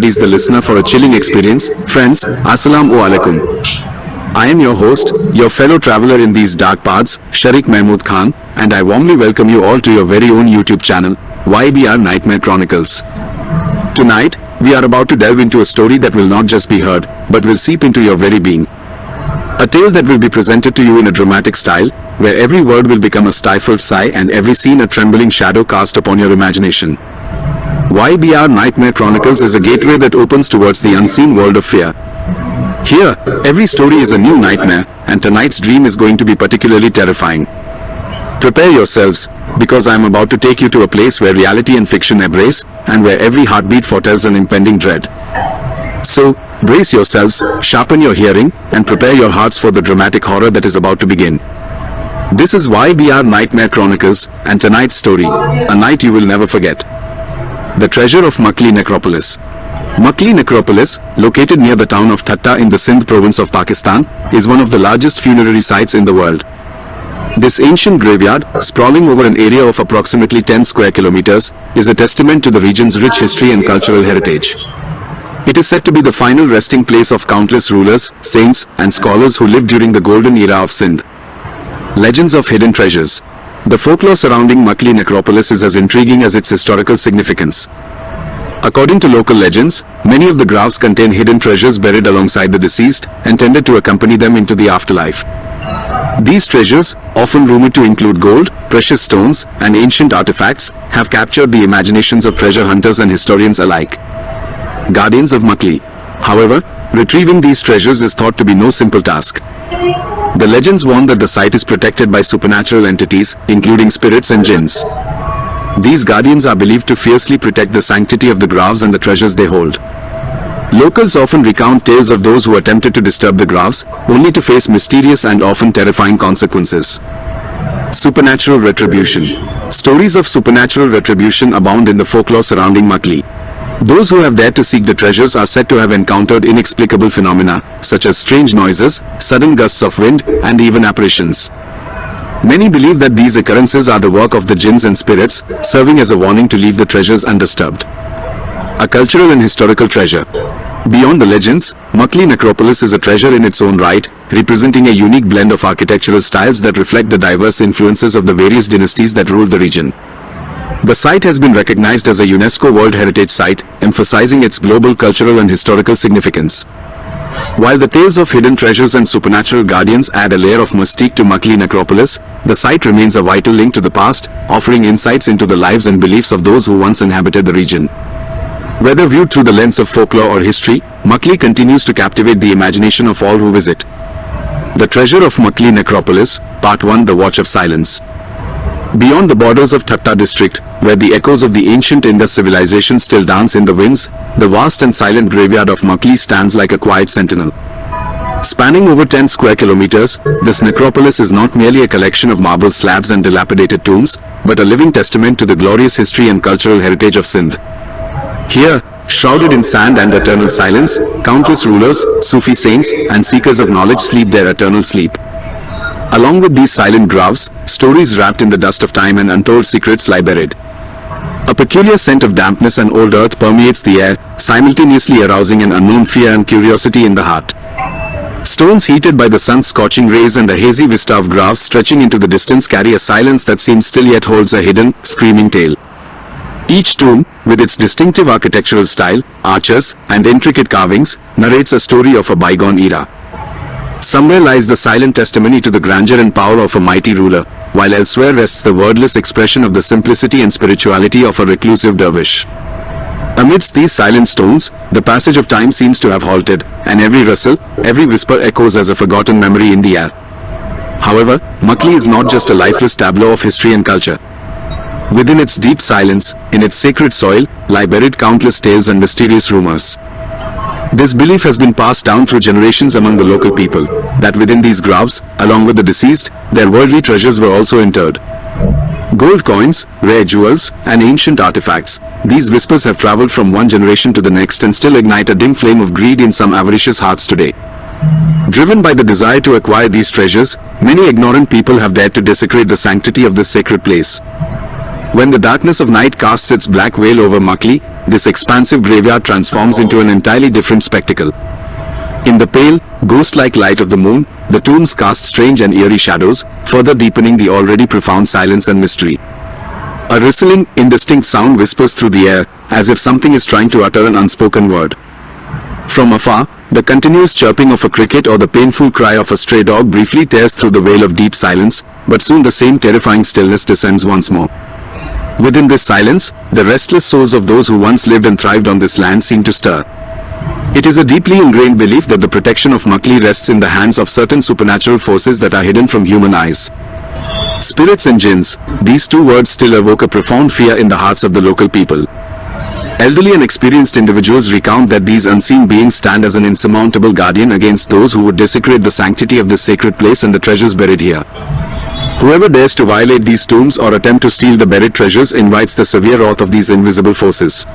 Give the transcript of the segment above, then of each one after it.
release the listener for a chilling experience. Friends, Assalamu alaikum. I am your host, your fellow traveler in these dark paths, Shariq Mehmood Khan, and I warmly welcome you all to your very own YouTube channel, YBR Nightmare Chronicles. Tonight, we are about to delve into a story that will not just be heard, but will seep into your very being. A tale that will be presented to you in a dramatic style, where every word will become a stifled sigh and every scene a trembling shadow cast upon your imagination. YBR Nightmare Chronicles is a gateway that opens towards the unseen world of fear. Here, every story is a new nightmare, and tonight's dream is going to be particularly terrifying. Prepare yourselves, because I am about to take you to a place where reality and fiction embrace, and where every heartbeat foretells an impending dread. So, brace yourselves, sharpen your hearing, and prepare your hearts for the dramatic horror that is about to begin. This is YBR Nightmare Chronicles, and tonight's story, a night you will never forget. The treasure of Makli necropolis. Makli necropolis, located near the town of Thatta in the Sindh province of Pakistan, is one of the largest funerary sites in the world. This ancient graveyard, sprawling over an area of approximately 10 square kilometers, is a testament to the region's rich history and cultural heritage. It is said to be the final resting place of countless rulers, saints, and scholars who lived during the golden era of Sindh. Legends of hidden treasures. The folklore surrounding Makli necropolis is as intriguing as its historical significance. According to local legends, many of the graves contain hidden treasures buried alongside the deceased, intended to accompany them into the afterlife. These treasures, often rumored to include gold, precious stones, and ancient artifacts, have captured the imaginations of treasure hunters and historians alike. Guardians of Makli. However, retrieving these treasures is thought to be no simple task. The legends warn that the site is protected by supernatural entities, including spirits and jinns. These guardians are believed to fiercely protect the sanctity of the graves and the treasures they hold. Locals often recount tales of those who attempted to disturb the graves, only to face mysterious and often terrifying consequences. Supernatural retribution. Stories of supernatural retribution abound in the folklore surrounding Makli. Those who have dared to seek the treasures are said to have encountered inexplicable phenomena, such as strange noises, sudden gusts of wind, and even apparitions. Many believe that these occurrences are the work of the jinns and spirits, serving as a warning to leave the treasures undisturbed. A cultural and historical treasure. Beyond the legends, Makli necropolis is a treasure in its own right, representing a unique blend of architectural styles that reflect the diverse influences of the various dynasties that ruled the region. The site has been recognized as a UNESCO World Heritage Site, emphasizing its global cultural and historical significance. While the tales of hidden treasures and supernatural guardians add a layer of mystique to Makli necropolis, the site remains a vital link to the past, offering insights into the lives and beliefs of those who once inhabited the region. Whether viewed through the lens of folklore or history, Makli continues to captivate the imagination of all who visit. The treasure of Makli necropolis, Part 1: The Watch of Silence. Beyond the borders of Thatta district, where the echoes of the ancient Indus civilization still dance in the winds, the vast and silent graveyard of Makli stands like a quiet sentinel. Spanning over 10 square kilometers, this necropolis is not merely a collection of marble slabs and dilapidated tombs, but a living testament to the glorious history and cultural heritage of Sindh. Here, shrouded in sand and eternal silence, countless rulers, Sufi saints, and seekers of knowledge sleep their eternal sleep. Along with these silent graves, stories wrapped in the dust of time and untold secrets lie buried. A peculiar scent of dampness and old earth permeates the air, simultaneously arousing an unknown fear and curiosity in the heart. Stones heated by the sun's scorching rays and the hazy vista of graves stretching into the distance carry a silence that seems still yet holds a hidden, screaming tale. Each tomb, with its distinctive architectural style, arches, and intricate carvings, narrates a story of a bygone era. Somewhere lies the silent testimony to the grandeur and power of a mighty ruler, while elsewhere rests the wordless expression of the simplicity and spirituality of a reclusive dervish. Amidst these silent stones, the passage of time seems to have halted, and every rustle, every whisper echoes as a forgotten memory in the air. However, Makli is not just a lifeless tableau of history and culture. Within its deep silence, in its sacred soil, lie buried countless tales and mysterious rumors. This belief has been passed down through generations among the local people, that within these graves, along with the deceased, their worldly treasures were also interred. Gold coins, rare jewels, and ancient artifacts, these whispers have traveled from one generation to the next and still ignite a dim flame of greed in some avaricious hearts today. Driven by the desire to acquire these treasures, many ignorant people have dared to desecrate the sanctity of this sacred place. When the darkness of night casts its black veil over Makli, this expansive graveyard transforms into an entirely different spectacle. In the pale, ghost-like light of the moon, the tombs cast strange and eerie shadows, further deepening the already profound silence and mystery. A rustling, indistinct sound whispers through the air, as if something is trying to utter an unspoken word. From afar, the continuous chirping of a cricket or the painful cry of a stray dog briefly tears through the veil of deep silence, but soon the same terrifying stillness descends once more. Within this silence, the restless souls of those who once lived and thrived on this land seem to stir. It is a deeply ingrained belief that the protection of Makli rests in the hands of certain supernatural forces that are hidden from human eyes. Spirits and jinns, these two words still evoke a profound fear in the hearts of the local people. Elderly and experienced individuals recount that these unseen beings stand as an insurmountable guardian against those who would desecrate the sanctity of this sacred place and the treasures buried here. Whoever dares to violate these tombs or attempt to steal the buried treasures invites the severe wrath of these invisible forces.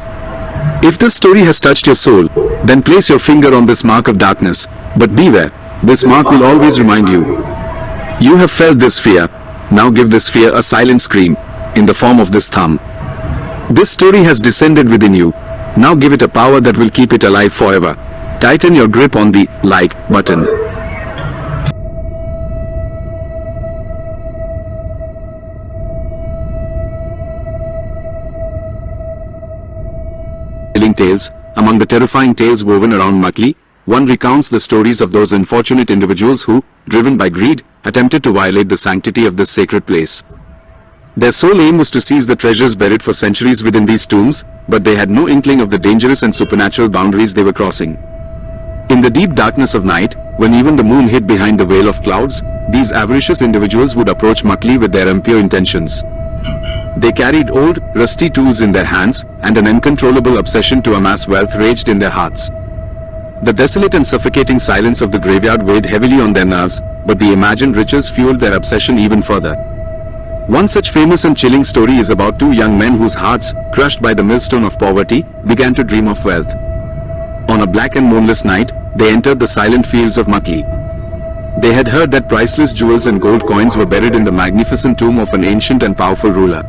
If this story has touched your soul, then place your finger on this mark of darkness. But beware, this mark will always remind you. You have felt this fear. Now give this fear a silent scream, in the form of this thumb. This story has descended within you. Now give it a power that will keep it alive forever. Tighten your grip on the like button. Tales. Among the terrifying tales woven around Makli, one recounts the stories of those unfortunate individuals who, driven by greed, attempted to violate the sanctity of this sacred place. Their sole aim was to seize the treasures buried for centuries within these tombs, but they had no inkling of the dangerous and supernatural boundaries they were crossing. In the deep darkness of night, when even the moon hid behind the veil of clouds, these avaricious individuals would approach Makli with their impure intentions. They carried old, rusty tools in their hands, and an uncontrollable obsession to amass wealth raged in their hearts. The desolate and suffocating silence of the graveyard weighed heavily on their nerves, but the imagined riches fueled their obsession even further. One such famous and chilling story is about two young men whose hearts, crushed by the millstone of poverty, began to dream of wealth. On a black and moonless night, they entered the silent fields of Makli. They had heard that priceless jewels and gold coins were buried in the magnificent tomb of an ancient and powerful ruler.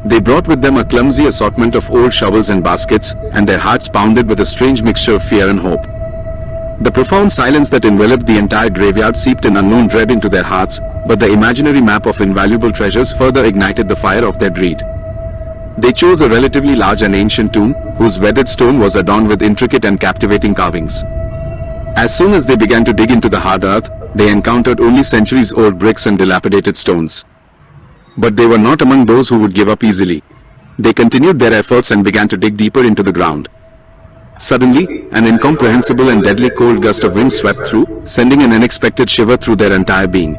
They brought with them a clumsy assortment of old shovels and baskets, and their hearts pounded with a strange mixture of fear and hope. The profound silence that enveloped the entire graveyard seeped an unknown dread into their hearts, but the imaginary map of invaluable treasures further ignited the fire of their greed. They chose a relatively large and ancient tomb, whose weathered stone was adorned with intricate and captivating carvings. As soon as they began to dig into the hard earth, they encountered only centuries-old bricks and dilapidated stones. But they were not among those who would give up easily. They continued their efforts and began to dig deeper into the ground. Suddenly, an incomprehensible and deadly cold gust of wind swept through, sending an unexpected shiver through their entire being.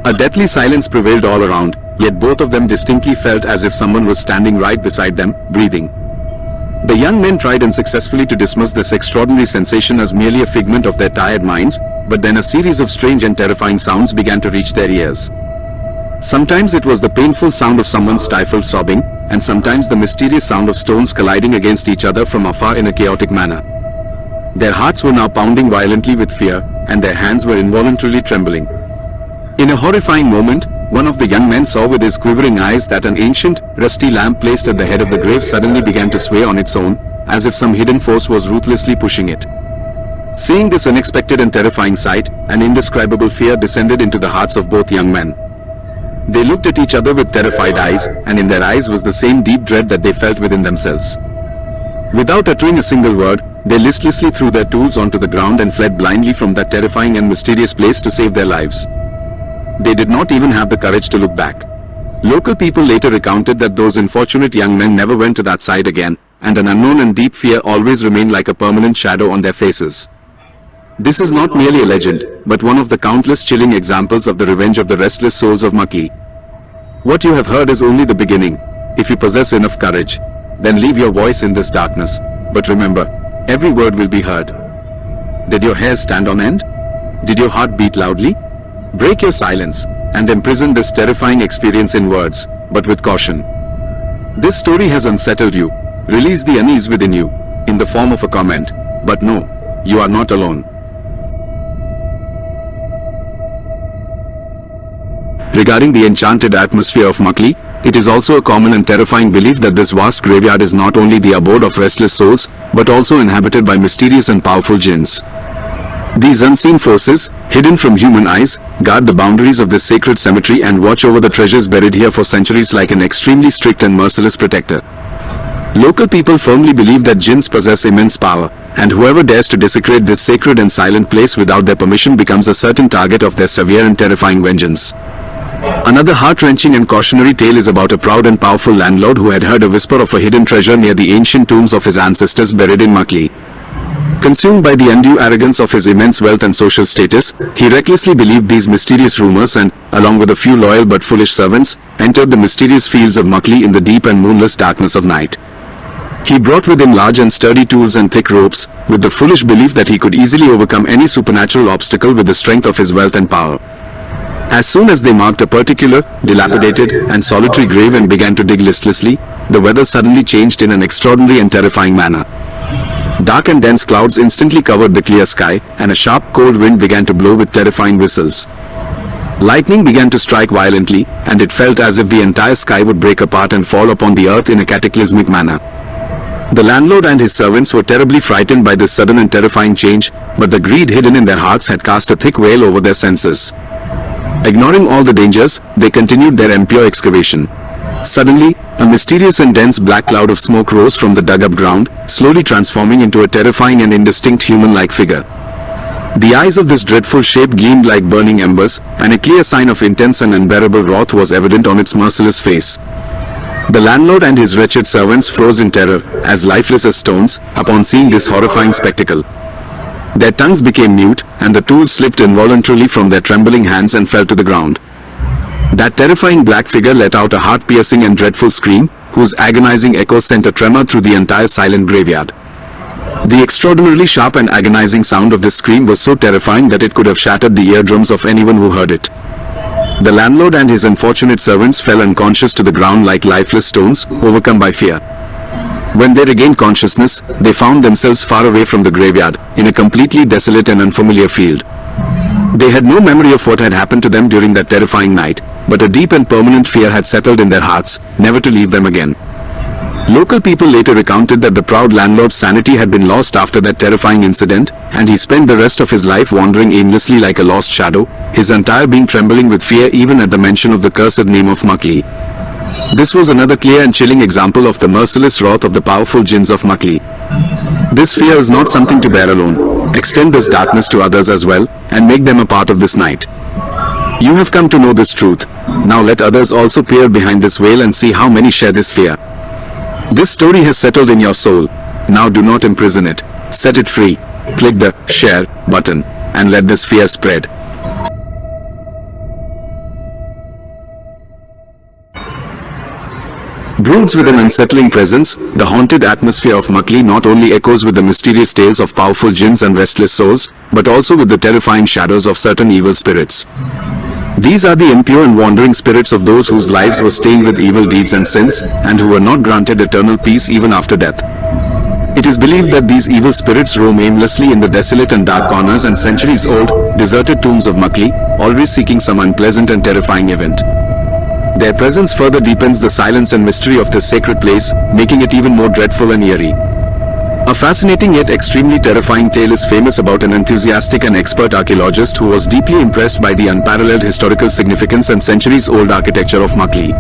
A deathly silence prevailed all around, yet both of them distinctly felt as if someone was standing right beside them, breathing. The young men tried unsuccessfully to dismiss this extraordinary sensation as merely a figment of their tired minds, but then a series of strange and terrifying sounds began to reach their ears. Sometimes it was the painful sound of someone's stifled sobbing, and sometimes the mysterious sound of stones colliding against each other from afar in a chaotic manner. Their hearts were now pounding violently with fear, and their hands were involuntarily trembling. In a horrifying moment, one of the young men saw with his quivering eyes that an ancient, rusty lamp placed at the head of the grave suddenly began to sway on its own, as if some hidden force was ruthlessly pushing it. Seeing this unexpected and terrifying sight, an indescribable fear descended into the hearts of both young men. They looked at each other with terrified eyes, and in their eyes was the same deep dread that they felt within themselves. Without uttering a single word, they listlessly threw their tools onto the ground and fled blindly from that terrifying and mysterious place to save their lives. They did not even have the courage to look back. Local people later recounted that those unfortunate young men never went to that side again, and an unknown and deep fear always remained like a permanent shadow on their faces. This is not merely a legend, but one of the countless chilling examples of the revenge of the restless souls of Makli. What you have heard is only the beginning. If you possess enough courage, then leave your voice in this darkness. But remember, every word will be heard. Did your hair stand on end? Did your heart beat loudly? Break your silence, and imprison this terrifying experience in words, but with caution. This story has unsettled you. Release the unease within you, in the form of a comment. But no, you are not alone. Regarding the enchanted atmosphere of Makli, it is also a common and terrifying belief that this vast graveyard is not only the abode of restless souls, but also inhabited by mysterious and powerful jinns. These unseen forces, hidden from human eyes, guard the boundaries of this sacred cemetery and watch over the treasures buried here for centuries like an extremely strict and merciless protector. Local people firmly believe that jinns possess immense power, and whoever dares to desecrate this sacred and silent place without their permission becomes a certain target of their severe and terrifying vengeance. Another heart-wrenching and cautionary tale is about a proud and powerful landlord who had heard a whisper of a hidden treasure near the ancient tombs of his ancestors buried in Makli. Consumed by the undue arrogance of his immense wealth and social status, he recklessly believed these mysterious rumors and, along with a few loyal but foolish servants, entered the mysterious fields of Makli in the deep and moonless darkness of night. He brought with him large and sturdy tools and thick ropes, with the foolish belief that he could easily overcome any supernatural obstacle with the strength of his wealth and power. As soon as they marked a particular, dilapidated, and solitary grave and began to dig listlessly, the weather suddenly changed in an extraordinary and terrifying manner. Dark and dense clouds instantly covered the clear sky, and a sharp cold wind began to blow with terrifying whistles. Lightning began to strike violently, and it felt as if the entire sky would break apart and fall upon the earth in a cataclysmic manner. The landlord and his servants were terribly frightened by this sudden and terrifying change, but the greed hidden in their hearts had cast a thick veil over their senses. Ignoring all the dangers, they continued their impure excavation. Suddenly, a mysterious and dense black cloud of smoke rose from the dug-up ground, slowly transforming into a terrifying and indistinct human-like figure. The eyes of this dreadful shape gleamed like burning embers, and a clear sign of intense and unbearable wrath was evident on its merciless face. The landlord and his wretched servants froze in terror, as lifeless as stones, upon seeing this horrifying spectacle. Their tongues became mute, and the tools slipped involuntarily from their trembling hands and fell to the ground. That terrifying black figure let out a heart-piercing and dreadful scream, whose agonizing echo sent a tremor through the entire silent graveyard. The extraordinarily sharp and agonizing sound of this scream was so terrifying that it could have shattered the eardrums of anyone who heard it. The landlord and his unfortunate servants fell unconscious to the ground like lifeless stones, overcome by fear. When they regained consciousness, they found themselves far away from the graveyard, in a completely desolate and unfamiliar field. They had no memory of what had happened to them during that terrifying night, but a deep and permanent fear had settled in their hearts, never to leave them again. Local people later recounted that the proud landlord's sanity had been lost after that terrifying incident, and he spent the rest of his life wandering aimlessly like a lost shadow, his entire being trembling with fear even at the mention of the cursed name of Makli. This was another clear and chilling example of the merciless wrath of the powerful jinns of Makli. This fear is not something to bear alone. Extend this darkness to others as well, and make them a part of this night. You have come to know this truth. Now let others also peer behind this veil and see how many share this fear. This story has settled in your soul. Now do not imprison it. Set it free. Click the share button and let this fear spread. Broods with an unsettling presence, the haunted atmosphere of Makli not only echoes with the mysterious tales of powerful jinns and restless souls, but also with the terrifying shadows of certain evil spirits. These are the impure and wandering spirits of those whose lives were stained with evil deeds and sins, and who were not granted eternal peace even after death. It is believed that these evil spirits roam aimlessly in the desolate and dark corners and centuries-old, deserted tombs of Makli, always seeking some unpleasant and terrifying event. Their presence further deepens the silence and mystery of this sacred place, making it even more dreadful and eerie. A fascinating yet extremely terrifying tale is famous about an enthusiastic and expert archaeologist who was deeply impressed by the unparalleled historical significance and centuries-old architecture of Makli.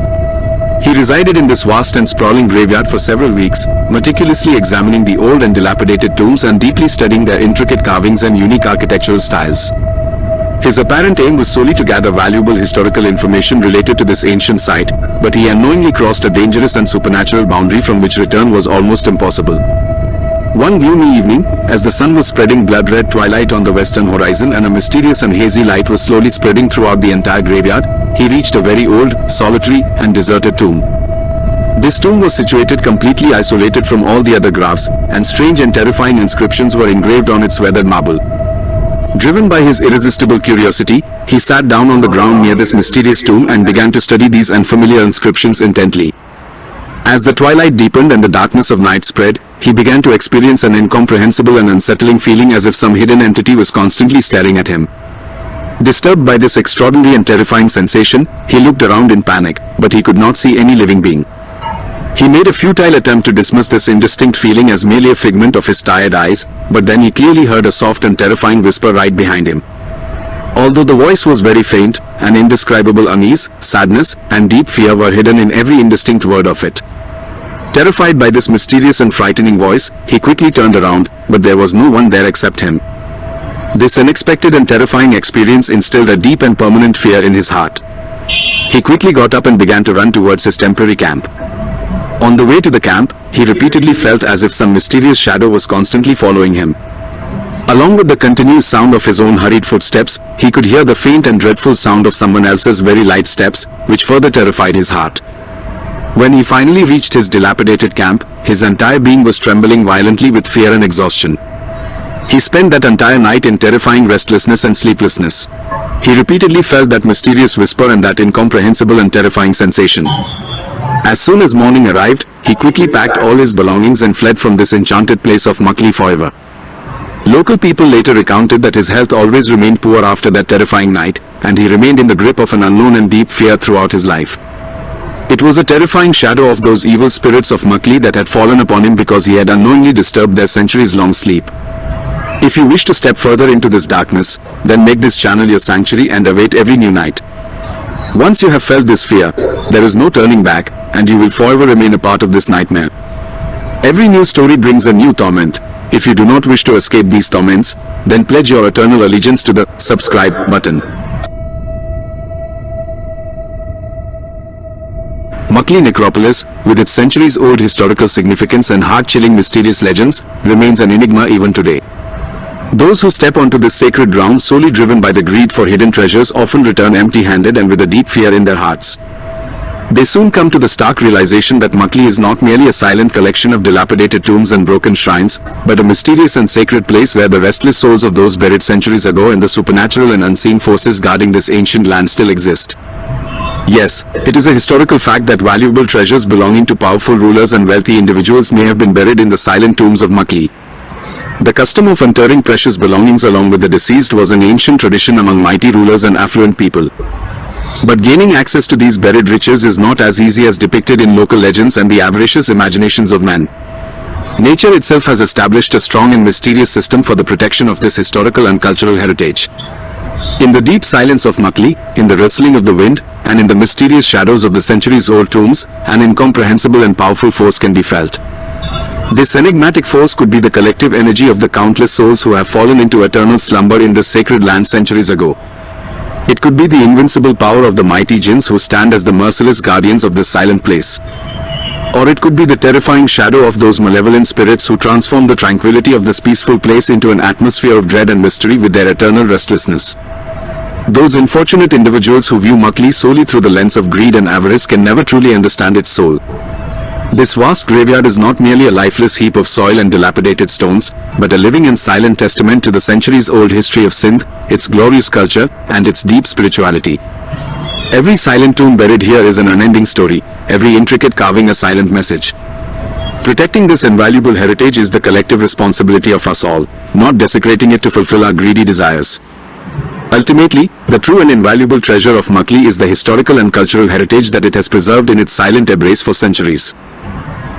He resided in this vast and sprawling graveyard for several weeks, meticulously examining the old and dilapidated tombs and deeply studying their intricate carvings and unique architectural styles. His apparent aim was solely to gather valuable historical information related to this ancient site, but he unknowingly crossed a dangerous and supernatural boundary from which return was almost impossible. One gloomy evening, as the sun was spreading blood-red twilight on the western horizon and a mysterious and hazy light was slowly spreading throughout the entire graveyard, he reached a very old, solitary, and deserted tomb. This tomb was situated completely isolated from all the other graves, and strange and terrifying inscriptions were engraved on its weathered marble. Driven by his irresistible curiosity, he sat down on the ground near this mysterious tomb and began to study these unfamiliar inscriptions intently. As the twilight deepened and the darkness of night spread, he began to experience an incomprehensible and unsettling feeling as if some hidden entity was constantly staring at him. Disturbed by this extraordinary and terrifying sensation, he looked around in panic, but he could not see any living being. He made a futile attempt to dismiss this indistinct feeling as merely a figment of his tired eyes, but then he clearly heard a soft and terrifying whisper right behind him. Although the voice was very faint, an indescribable unease, sadness, and deep fear were hidden in every indistinct word of it. Terrified by this mysterious and frightening voice, he quickly turned around, but there was no one there except him. This unexpected and terrifying experience instilled a deep and permanent fear in his heart. He quickly got up and began to run towards his temporary camp. On the way to the camp, he repeatedly felt as if some mysterious shadow was constantly following him. Along with the continuous sound of his own hurried footsteps, he could hear the faint and dreadful sound of someone else's very light steps, which further terrified his heart. When he finally reached his dilapidated camp, his entire being was trembling violently with fear and exhaustion. He spent that entire night in terrifying restlessness and sleeplessness. He repeatedly felt that mysterious whisper and that incomprehensible and terrifying sensation. As soon as morning arrived, he quickly packed all his belongings and fled from this enchanted place of Makli forever. Local people later recounted that his health always remained poor after that terrifying night, and he remained in the grip of an unknown and deep fear throughout his life. It was a terrifying shadow of those evil spirits of Makli that had fallen upon him because he had unknowingly disturbed their centuries-long sleep. If you wish to step further into this darkness, then make this channel your sanctuary and await every new night. Once you have felt this fear, there is no turning back, and you will forever remain a part of this nightmare. Every new story brings a new torment. If you do not wish to escape these torments, then pledge your eternal allegiance to the subscribe button. Makli necropolis, with its centuries-old historical significance and heart-chilling mysterious legends, remains an enigma even today. Those who step onto this sacred ground solely driven by the greed for hidden treasures often return empty-handed and with a deep fear in their hearts. They soon come to the stark realization that Makli is not merely a silent collection of dilapidated tombs and broken shrines, but a mysterious and sacred place where the restless souls of those buried centuries ago and the supernatural and unseen forces guarding this ancient land still exist. Yes, it is a historical fact that valuable treasures belonging to powerful rulers and wealthy individuals may have been buried in the silent tombs of Makli. The custom of interring precious belongings along with the deceased was an ancient tradition among mighty rulers and affluent people. But gaining access to these buried riches is not as easy as depicted in local legends and the avaricious imaginations of men. Nature itself has established a strong and mysterious system for the protection of this historical and cultural heritage. In the deep silence of Makli, in the rustling of the wind, and in the mysterious shadows of the centuries-old tombs, an incomprehensible and powerful force can be felt. This enigmatic force could be the collective energy of the countless souls who have fallen into eternal slumber in this sacred land centuries ago. It could be the invincible power of the mighty jinns who stand as the merciless guardians of this silent place. Or it could be the terrifying shadow of those malevolent spirits who transform the tranquility of this peaceful place into an atmosphere of dread and mystery with their eternal restlessness. Those unfortunate individuals who view Makli solely through the lens of greed and avarice can never truly understand its soul. This vast graveyard is not merely a lifeless heap of soil and dilapidated stones, but a living and silent testament to the centuries-old history of Sindh, its glorious culture, and its deep spirituality. Every silent tomb buried here is an unending story, every intricate carving a silent message. Protecting this invaluable heritage is the collective responsibility of us all, not desecrating it to fulfill our greedy desires. Ultimately, the true and invaluable treasure of Makli is the historical and cultural heritage that it has preserved in its silent embrace for centuries.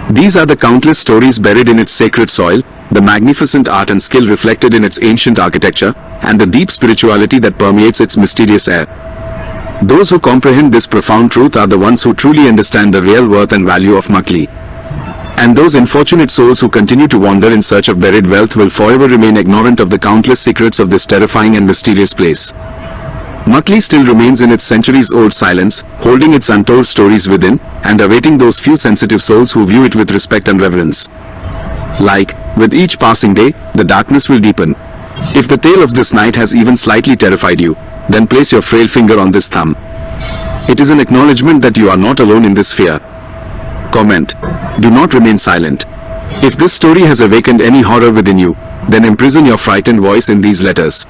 These are the countless stories buried in its sacred soil, the magnificent art and skill reflected in its ancient architecture, and the deep spirituality that permeates its mysterious air. Those who comprehend this profound truth are the ones who truly understand the real worth and value of Makli. And those unfortunate souls who continue to wander in search of buried wealth will forever remain ignorant of the countless secrets of this terrifying and mysterious place. Makli still remains in its centuries-old silence, holding its untold stories within, and awaiting those few sensitive souls who view it with respect and reverence. Like, with each passing day, the darkness will deepen. If the tale of this night has even slightly terrified you, then place your frail finger on this thumb. It is an acknowledgement that you are not alone in this fear. Comment. Do not remain silent. If this story has awakened any horror within you, then imprison your frightened voice in these letters.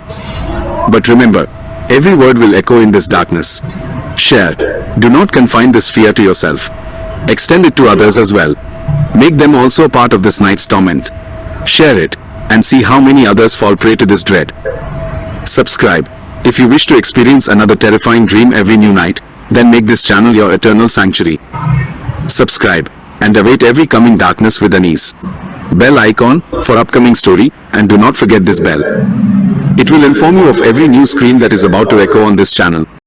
But remember, every word will echo in this darkness. Share. Do not confine this fear to yourself. Extend it to others as well. Make them also a part of this night's torment. Share it, and see how many others fall prey to this dread. Subscribe. If you wish to experience another terrifying dream every new night, then make this channel your eternal sanctuary. Subscribe and await every coming darkness with unease. Bell icon for upcoming story, and do not forget this bell. It will inform you of every new scream that is about to echo on this channel.